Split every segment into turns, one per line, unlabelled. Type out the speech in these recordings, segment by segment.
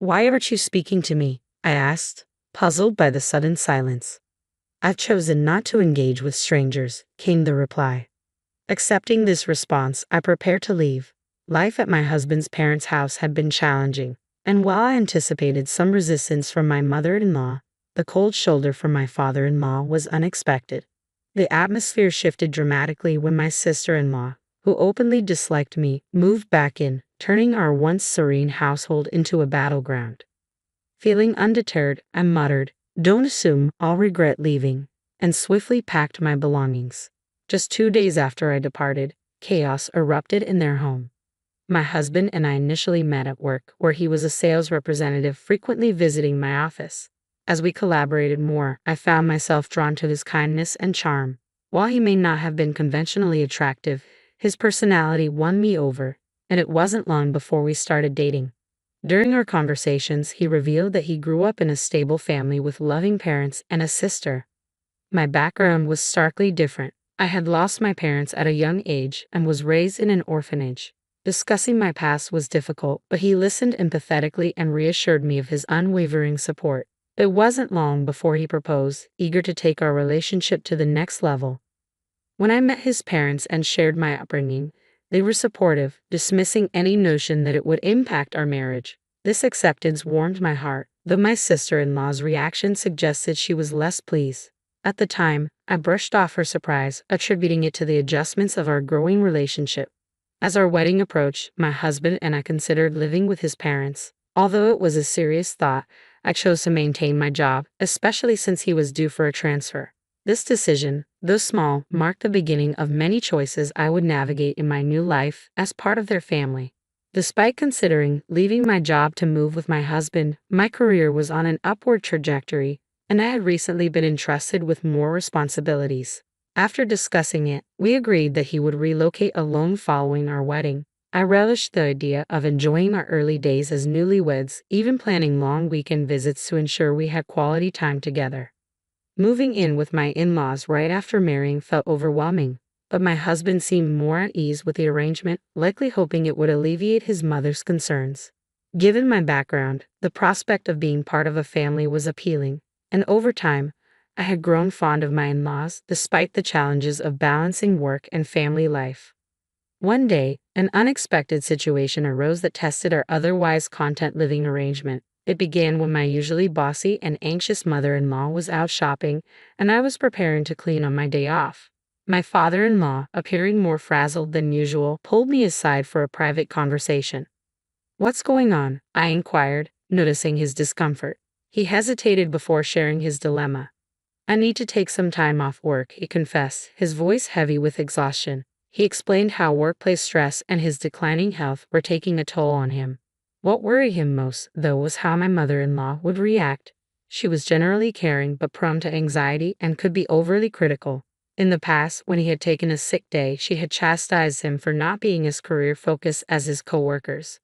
"Why aren't you speaking to me?" I asked, puzzled by the sudden silence. "I've chosen not to engage with strangers," came the reply. Accepting this response, I prepared to leave. Life at my husband's parents' house had been challenging, and while I anticipated some resistance from my mother-in-law, the cold shoulder from my father-in-law was unexpected. The atmosphere shifted dramatically when my sister-in-law, who openly disliked me, moved back in, turning our once serene household into a battleground. Feeling undeterred, I muttered, "Don't assume I'll regret leaving," and swiftly packed my belongings. Just 2 days after I departed, chaos erupted in their home. My husband and I initially met at work, where he was a sales representative frequently visiting my office. As we collaborated more, I found myself drawn to his kindness and charm. While he may not have been conventionally attractive, his personality won me over, and it wasn't long before we started dating. During our conversations, he revealed that he grew up in a stable family with loving parents and a sister. My background was starkly different. I had lost my parents at a young age and was raised in an orphanage. Discussing my past was difficult, but he listened empathetically and reassured me of his unwavering support. It wasn't long before he proposed, eager to take our relationship to the next level. When I met his parents and shared my upbringing, they were supportive, dismissing any notion that it would impact our marriage. This acceptance warmed my heart, though my sister-in-law's reaction suggested she was less pleased. At the time, I brushed off her surprise, attributing it to the adjustments of our growing relationship. As our wedding approached, my husband and I considered living with his parents. Although it was a serious thought, I chose to maintain my job, especially since he was due for a transfer. This decision, though small, marked the beginning of many choices I would navigate in my new life as part of their family. Despite considering leaving my job to move with my husband, my career was on an upward trajectory, and I had recently been entrusted with more responsibilities. After discussing it, we agreed that he would relocate alone following our wedding. I relished the idea of enjoying our early days as newlyweds, even planning long weekend visits to ensure we had quality time together. Moving in with my in-laws right after marrying felt overwhelming, but my husband seemed more at ease with the arrangement, likely hoping it would alleviate his mother's concerns. Given my background, the prospect of being part of a family was appealing, and over time, I had grown fond of my in-laws despite the challenges of balancing work and family life. One day, an unexpected situation arose that tested our otherwise content living arrangement. It began when my usually bossy and anxious mother-in-law was out shopping, and I was preparing to clean on my day off. My father-in-law, appearing more frazzled than usual, pulled me aside for a private conversation. "What's going on?" I inquired, noticing his discomfort. He hesitated before sharing his dilemma. "I need to take some time off work," he confessed, his voice heavy with exhaustion. He explained how workplace stress and his declining health were taking a toll on him. What worried him most, though, was how my mother-in-law would react. She was generally caring but prone to anxiety and could be overly critical. In the past, when he had taken a sick day, she had chastised him for not being as career-focused as his coworkers.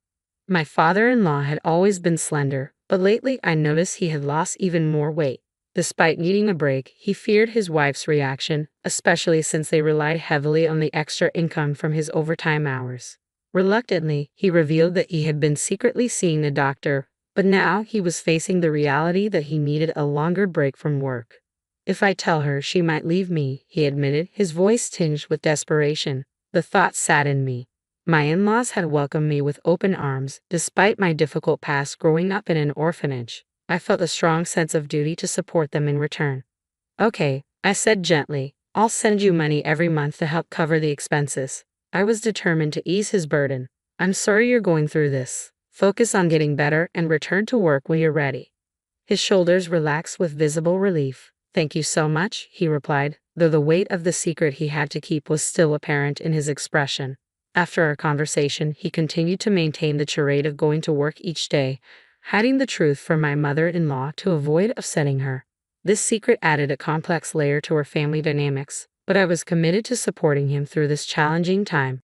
My father-in-law had always been slender, but lately I noticed he had lost even more weight. Despite needing a break, he feared his wife's reaction, especially since they relied heavily on the extra income from his overtime hours. Reluctantly, he revealed that he had been secretly seeing a doctor, but now he was facing the reality that he needed a longer break from work. "If I tell her, she might leave me," he admitted, his voice tinged with desperation. The thought saddened me. My in-laws had welcomed me with open arms, despite my difficult past growing up in an orphanage. I felt a strong sense of duty to support them in return. "Okay," I said gently, "I'll send you money every month to help cover the expenses." I was determined to ease his burden. "I'm sorry you're going through this. Focus on getting better and return to work when you're ready." His shoulders relaxed with visible relief. "Thank you so much," he replied, though the weight of the secret he had to keep was still apparent in his expression. After our conversation, he continued to maintain the charade of going to work each day, hiding the truth from my mother-in-law to avoid upsetting her. This secret added a complex layer to our family dynamics, but I was committed to supporting him through this challenging time.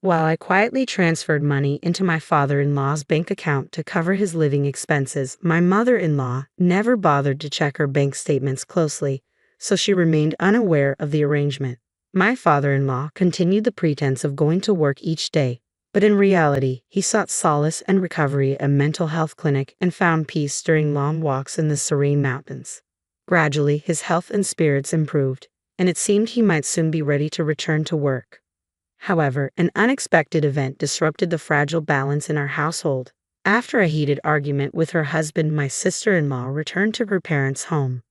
While I quietly transferred money into my father-in-law's bank account to cover his living expenses, my mother-in-law never bothered to check her bank statements closely, so she remained unaware of the arrangement. My father-in-law continued the pretense of going to work each day, But in reality, he sought solace and recovery at a mental health clinic and found peace during long walks in the serene mountains. Gradually, his health and spirits improved, and it seemed he might soon be ready to return to work. However, an unexpected event disrupted the fragile balance in our household. After a heated argument with her husband, my sister-in-law returned to her parents' home.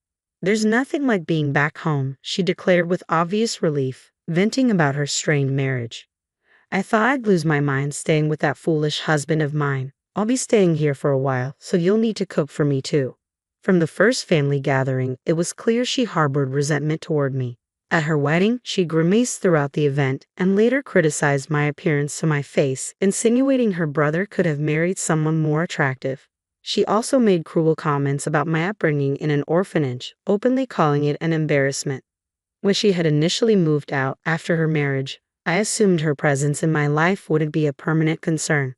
"There's nothing like being back home," she declared with obvious relief, venting about her strained marriage. "I thought I'd lose my mind staying with that foolish husband of mine. I'll be staying here for a while, so you'll need to cook for me too." From the first family gathering, it was clear she harbored resentment toward me. At her wedding, she grimaced throughout the event and later criticized my appearance to my face, insinuating her brother could have married someone more attractive. She also made cruel comments about my upbringing in an orphanage, openly calling it an embarrassment. When she had initially moved out after her marriage, I assumed her presence in my life wouldn't be a permanent concern.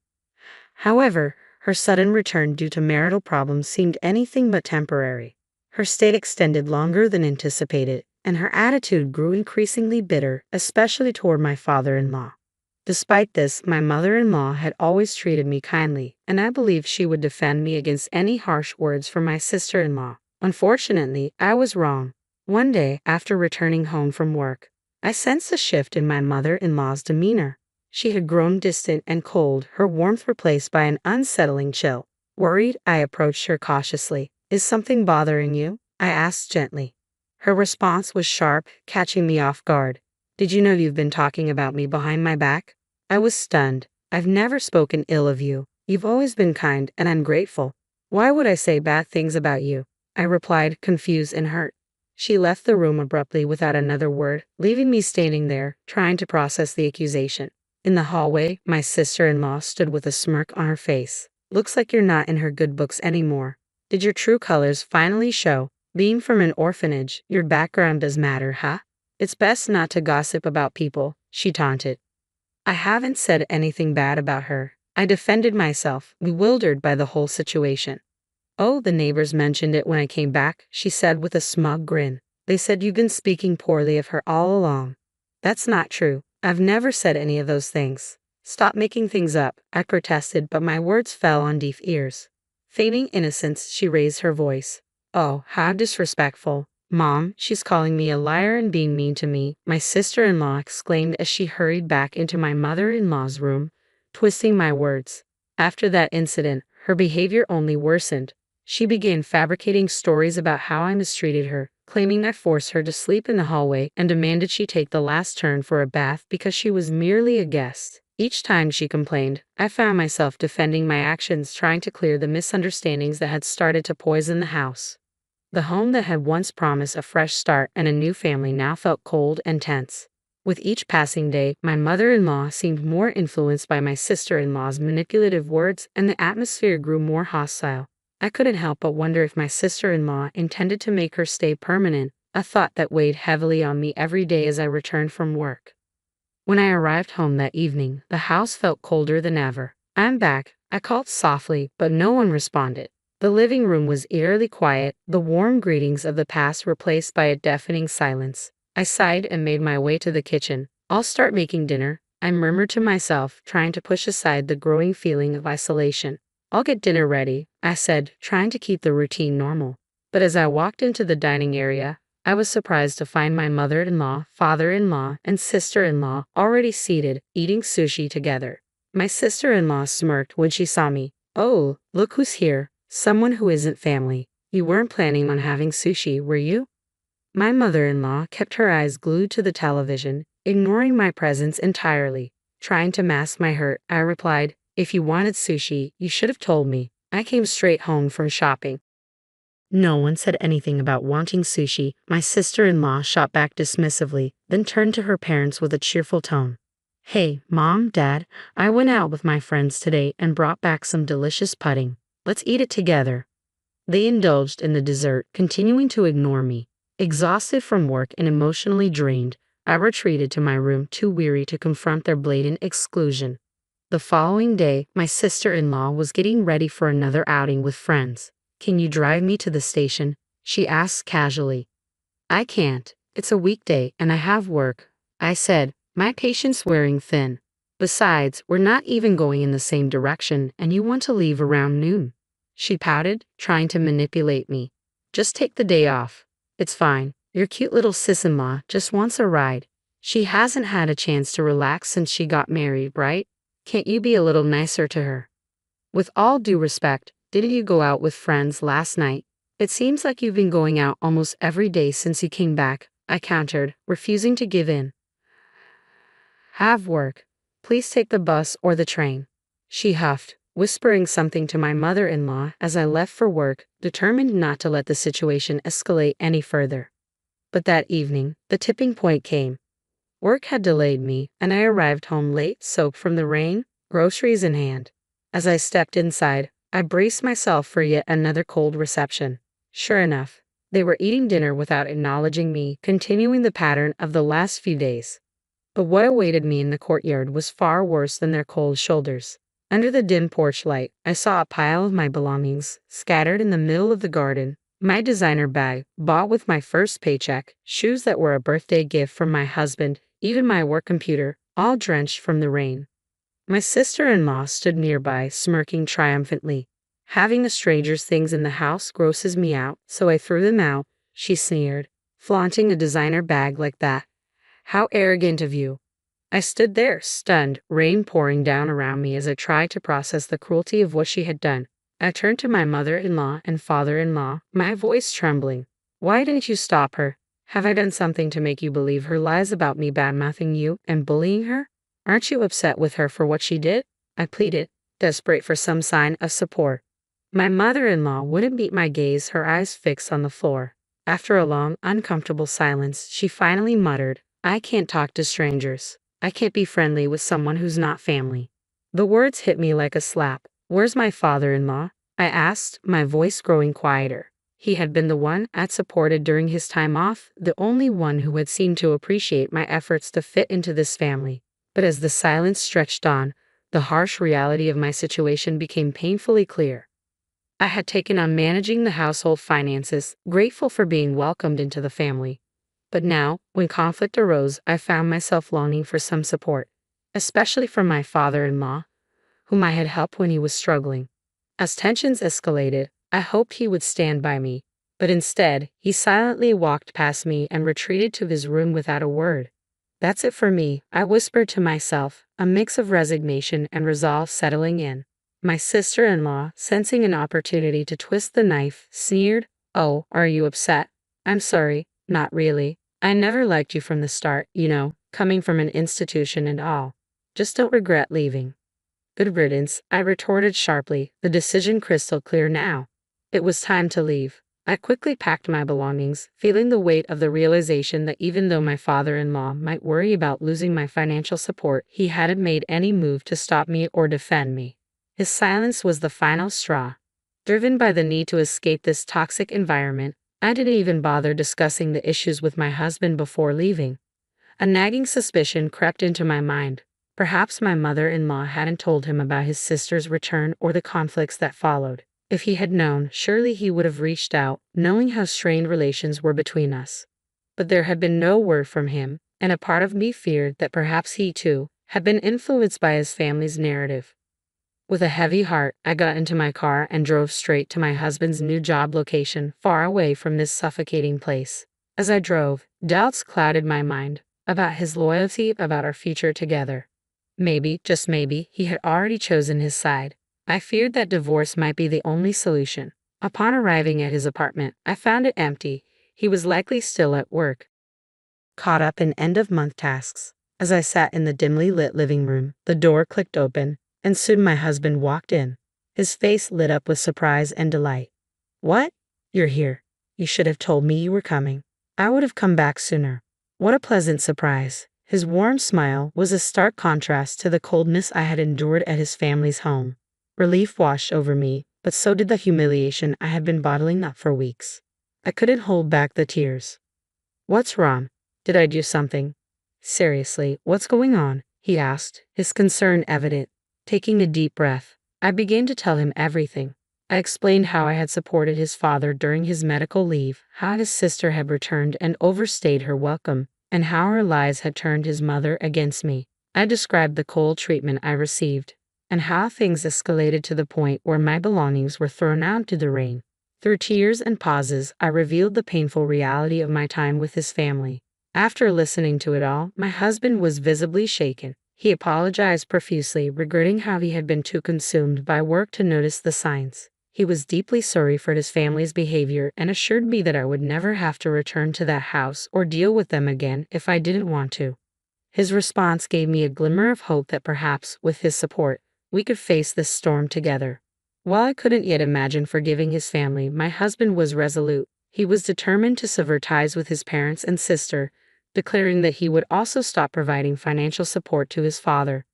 However, her sudden return due to marital problems seemed anything but temporary. Her stay extended longer than anticipated, and her attitude grew increasingly bitter, especially toward my father-in-law. Despite this, my mother-in-law had always treated me kindly, and I believed she would defend me against any harsh words from my sister-in-law. Unfortunately, I was wrong. One day, after returning home from work, I sensed a shift in my mother-in-law's demeanor. She had grown distant and cold, her warmth replaced by an unsettling chill. Worried, I approached her cautiously. "Is something bothering you?" I asked gently. Her response was sharp, catching me off guard. "Did you know you've been talking about me behind my back?" I was stunned. "I've never spoken ill of you. You've always been kind, and I'm grateful. Why would I say bad things about you?" I replied, confused and hurt. She left the room abruptly without another word, leaving me standing there, trying to process the accusation. In the hallway, my sister-in-law stood with a smirk on her face. "Looks like you're not in her good books anymore. Did your true colors finally show? Being from an orphanage, your background does matter, huh? It's best not to gossip about people," she taunted. I haven't said anything bad about her. I defended myself, bewildered by the whole situation. "Oh, the neighbors mentioned it when I came back," she said with a smug grin. "They said you've been speaking poorly of her all along." "That's not true. I've never said any of those things." "Stop making things up," I protested, but my words fell on deaf ears. Feigning innocence, she raised her voice. "Oh, how disrespectful. Mom, she's calling me a liar and being mean to me," my sister-in-law exclaimed as she hurried back into my mother-in-law's room, twisting my words. After that incident, her behavior only worsened. She began fabricating stories about how I mistreated her, claiming I forced her to sleep in the hallway and demanded she take the last turn for a bath because she was merely a guest. Each time she complained, I found myself defending my actions, trying to clear the misunderstandings that had started to poison the house. The home that had once promised a fresh start and a new family now felt cold and tense. With each passing day, my mother-in-law seemed more influenced by my sister-in-law's manipulative words, and the atmosphere grew more hostile. I couldn't help but wonder if my sister-in-law intended to make her stay permanent, a thought that weighed heavily on me every day as I returned from work. When I arrived home that evening, the house felt colder than ever. "I'm back," I called softly, but no one responded. The living room was eerily quiet, the warm greetings of the past replaced by a deafening silence. I sighed and made my way to the kitchen. "I'll start making dinner," I murmured to myself, trying to push aside the growing feeling of isolation. "I'll get dinner ready," I said, trying to keep the routine normal. But as I walked into the dining area, I was surprised to find my mother-in-law, father-in-law, and sister-in-law already seated, eating sushi together. My sister-in-law smirked when she saw me. "Oh, look who's here. Someone who isn't family. You weren't planning on having sushi, were you?" My mother-in-law kept her eyes glued to the television, ignoring my presence entirely. Trying to mask my hurt, I replied, "If you wanted sushi, you should have told me. I came straight home from shopping." No one said anything about wanting sushi. My sister-in-law shot back dismissively, then turned to her parents with a cheerful tone. "Hey, Mom, Dad, I went out with my friends today and brought back some delicious pudding. Let's eat it together." They indulged in the dessert, continuing to ignore me. Exhausted from work and emotionally drained, I retreated to my room, too weary to confront their blatant exclusion. The following day, my sister-in-law was getting ready for another outing with friends. "Can you drive me to the station?" she asked casually. "I can't. It's a weekday and I have work," I said, my patience wearing thin. Besides, we're not even going in the same direction, and you want to leave around noon. She pouted, trying to manipulate me. Just take the day off. It's fine. Your cute little sis-in-law just wants a ride. She hasn't had a chance to relax since she got married, right? Can't you be a little nicer to her? With all due respect, didn't you go out with friends last night? It seems like you've been going out almost every day since you came back, I countered, refusing to give in. Have work. Please take the bus or the train. She huffed, whispering something to my mother-in-law as I left for work, determined not to let the situation escalate any further. But that evening, the tipping point came. Work had delayed me, and I arrived home late, soaked from the rain, groceries in hand. As I stepped inside, I braced myself for yet another cold reception. Sure enough, they were eating dinner without acknowledging me, continuing the pattern of the last few days. But what awaited me in the courtyard was far worse than their cold shoulders. Under the dim porch light, I saw a pile of my belongings, scattered in the middle of the garden. My designer bag, bought with my first paycheck, shoes that were a birthday gift from my husband, even my work computer, all drenched from the rain. My sister-in-law stood nearby, smirking triumphantly. Having a stranger's things in the house grosses me out, so I threw them out, she sneered. Flaunting a designer bag like that. How arrogant of you. I stood there, stunned, rain pouring down around me as I tried to process the cruelty of what she had done. I turned to my mother-in-law and father-in-law, my voice trembling. Why didn't you stop her? Have I done something to make you believe her lies about me badmouthing you and bullying her? Aren't you upset with her for what she did? I pleaded, desperate for some sign of support. My mother-in-law wouldn't meet my gaze, her eyes fixed on the floor. After a long, uncomfortable silence, she finally muttered, I can't talk to strangers. I can't be friendly with someone who's not family. The words hit me like a slap. Where's my father-in-law? I asked, my voice growing quieter. He had been the one I'd supported during his time off, the only one who had seemed to appreciate my efforts to fit into this family. But as the silence stretched on, the harsh reality of my situation became painfully clear. I had taken on managing the household finances, grateful for being welcomed into the family. But now, when conflict arose, I found myself longing for some support, especially from my father-in-law, whom I had helped when he was struggling. As tensions escalated, I hoped he would stand by me, but instead, he silently walked past me and retreated to his room without a word. That's it for me, I whispered to myself, a mix of resignation and resolve settling in. My sister-in-law, sensing an opportunity to twist the knife, sneered, Oh, are you upset? I'm sorry, not really. I never liked you from the start, you know, coming from an institution and all. Just don't regret leaving. Good riddance, I retorted sharply, the decision crystal clear now. It was time to leave. I quickly packed my belongings, feeling the weight of the realization that even though my father-in-law might worry about losing my financial support, he hadn't made any move to stop me or defend me. His silence was the final straw. Driven by the need to escape this toxic environment, I didn't even bother discussing the issues with my husband before leaving. A nagging suspicion crept into my mind. Perhaps my mother-in-law hadn't told him about his sister's return or the conflicts that followed. If he had known, surely he would have reached out, knowing how strained relations were between us. But there had been no word from him, and a part of me feared that perhaps he, too, had been influenced by his family's narrative. With a heavy heart, I got into my car and drove straight to my husband's new job location, far away from this suffocating place. As I drove, doubts clouded my mind, about his loyalty, about our future together. Maybe, just maybe, he had already chosen his side. I feared that divorce might be the only solution. Upon arriving at his apartment, I found it empty. He was likely still at work, caught up in end-of-month tasks. As I sat in the dimly lit living room, the door clicked open, and soon my husband walked in. His face lit up with surprise and delight. What? You're here. You should have told me you were coming. I would have come back sooner. What a pleasant surprise. His warm smile was a stark contrast to the coldness I had endured at his family's home. Relief washed over me, but so did the humiliation I had been bottling up for weeks. I couldn't hold back the tears. What's wrong? Did I do something? Seriously, what's going on? He asked, his concern evident. Taking a deep breath, I began to tell him everything. I explained how I had supported his father during his medical leave, how his sister had returned and overstayed her welcome, and how her lies had turned his mother against me. I described the cold treatment I received, and how things escalated to the point where my belongings were thrown out to the rain. Through tears and pauses, I revealed the painful reality of my time with his family. After listening to it all, my husband was visibly shaken. He apologized profusely, regretting how he had been too consumed by work to notice the signs. He was deeply sorry for his family's behavior and assured me that I would never have to return to that house or deal with them again if I didn't want to. His response gave me a glimmer of hope that perhaps, with his support, we could face this storm together. While I couldn't yet imagine forgiving his family, my husband was resolute. He was determined to sever ties with his parents and sister, declaring that he would also stop providing financial support to his father.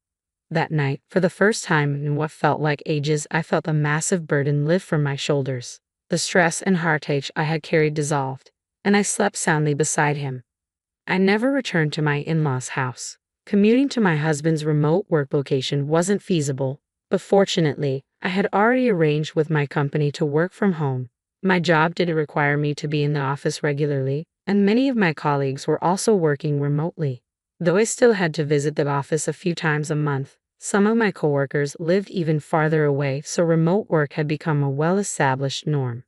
That night, for the first time in what felt like ages, I felt a massive burden lift from my shoulders. The stress and heartache I had carried dissolved, and I slept soundly beside him. I never returned to my in-laws' house. Commuting to my husband's remote work location wasn't feasible, but fortunately, I had already arranged with my company to work from home. My job didn't require me to be in the office regularly, and many of my colleagues were also working remotely. Though I still had to visit the office a few times a month, some of my coworkers lived even farther away, so remote work had become a well-established norm.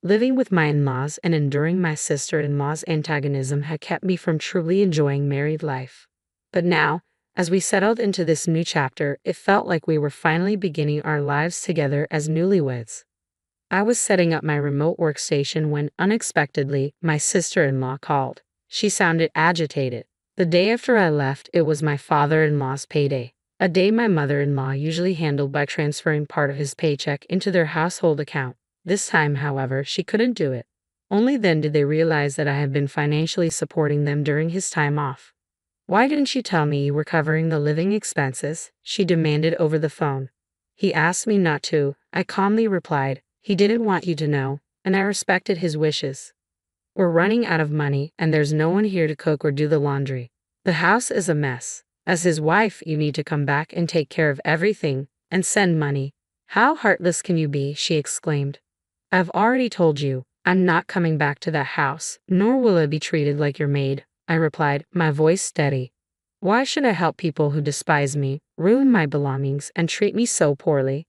Living with my in-laws and enduring my sister-in-law's antagonism had kept me from truly enjoying married life. But now, as we settled into this new chapter, it felt like we were finally beginning our lives together as newlyweds. I was setting up my remote workstation when, unexpectedly, my sister-in-law called. She sounded agitated. The day after I left, it was my father-in-law's payday, a day my mother-in-law usually handled by transferring part of his paycheck into their household account. This time, however, she couldn't do it. Only then did they realize that I had been financially supporting them during his time off. "Why didn't you tell me you were covering the living expenses?" she demanded over the phone. "He asked me not to," I calmly replied. "He didn't want you to know, and I respected his wishes. We're running out of money, and there's no one here to cook or do the laundry. The house is a mess. As his wife, you need to come back and take care of everything, and send money." "How heartless can you be?" she exclaimed. "I've already told you, I'm not coming back to that house, nor will I be treated like your maid," I replied, my voice steady. "Why should I help people who despise me, ruin my belongings, and treat me so poorly?"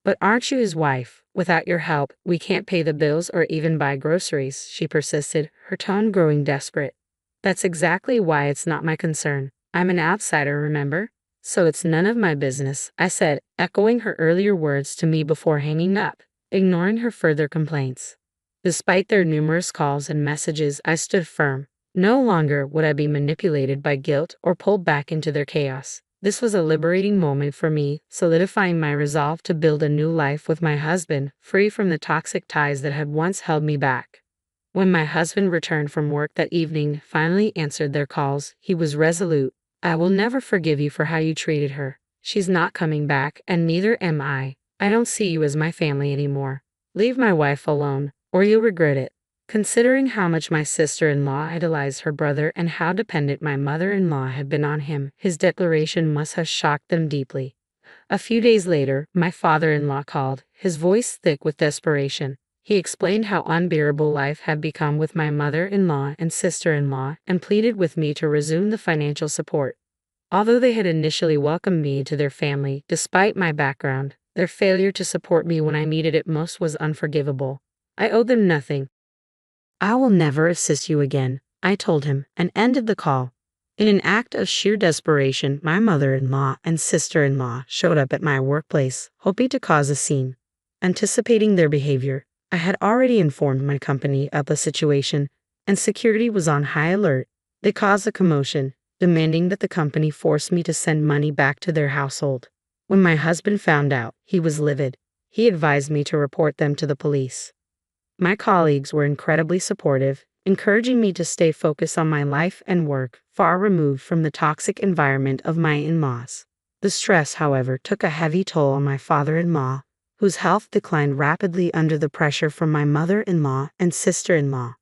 "But aren't you his wife? Without your help, we can't pay the bills or even buy groceries," she persisted, her tone growing desperate. "That's exactly why it's not my concern. I'm an outsider, remember? So it's none of my business," I said, echoing her earlier words to me before hanging up, ignoring her further complaints. Despite their numerous calls and messages, I stood firm. No longer would I be manipulated by guilt or pulled back into their chaos. This was a liberating moment for me, solidifying my resolve to build a new life with my husband, free from the toxic ties that had once held me back. When my husband returned from work that evening, finally answered their calls, he was resolute. "I will never forgive you for how you treated her. She's not coming back, and neither am I. I don't see you as my family anymore. Leave my wife alone, or you'll regret it." Considering how much my sister-in-law idolized her brother and how dependent my mother-in-law had been on him, his declaration must have shocked them deeply. A few days later, my father-in-law called, his voice thick with desperation. He explained how unbearable life had become with my mother-in-law and sister-in-law and pleaded with me to resume the financial support. Although they had initially welcomed me into their family, despite my background, their failure to support me when I needed it most was unforgivable. I owed them nothing. "I will never assist you again," I told him, and ended the call. In an act of sheer desperation, my mother-in-law and sister-in-law showed up at my workplace, hoping to cause a scene. Anticipating their behavior, I had already informed my company of the situation, and security was on high alert. They caused a commotion, demanding that the company force me to send money back to their household. When my husband found out, he was livid. He advised me to report them to the police. My colleagues were incredibly supportive, encouraging me to stay focused on my life and work, far removed from the toxic environment of my in-laws. The stress, however, took a heavy toll on my father-in-law, whose health declined rapidly under the pressure from my mother-in-law and sister-in-law.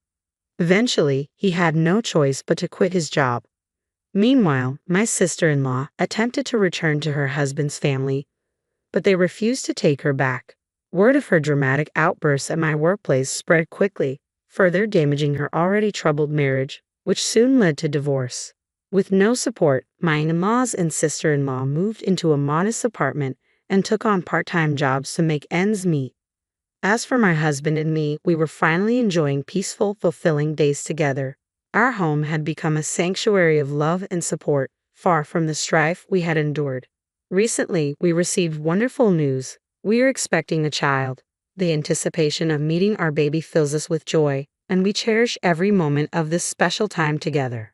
Eventually, he had no choice but to quit his job. Meanwhile, my sister-in-law attempted to return to her husband's family, but they refused to take her back. Word of her dramatic outbursts at my workplace spread quickly, further damaging her already troubled marriage, which soon led to divorce. With no support, my in-laws and sister-in-law moved into a modest apartment and took on part-time jobs to make ends meet. As for my husband and me, we were finally enjoying peaceful, fulfilling days together. Our home had become a sanctuary of love and support, far from the strife we had endured. Recently, we received wonderful news. We are expecting a child. The anticipation of meeting our baby fills us with joy, and we cherish every moment of this special time together.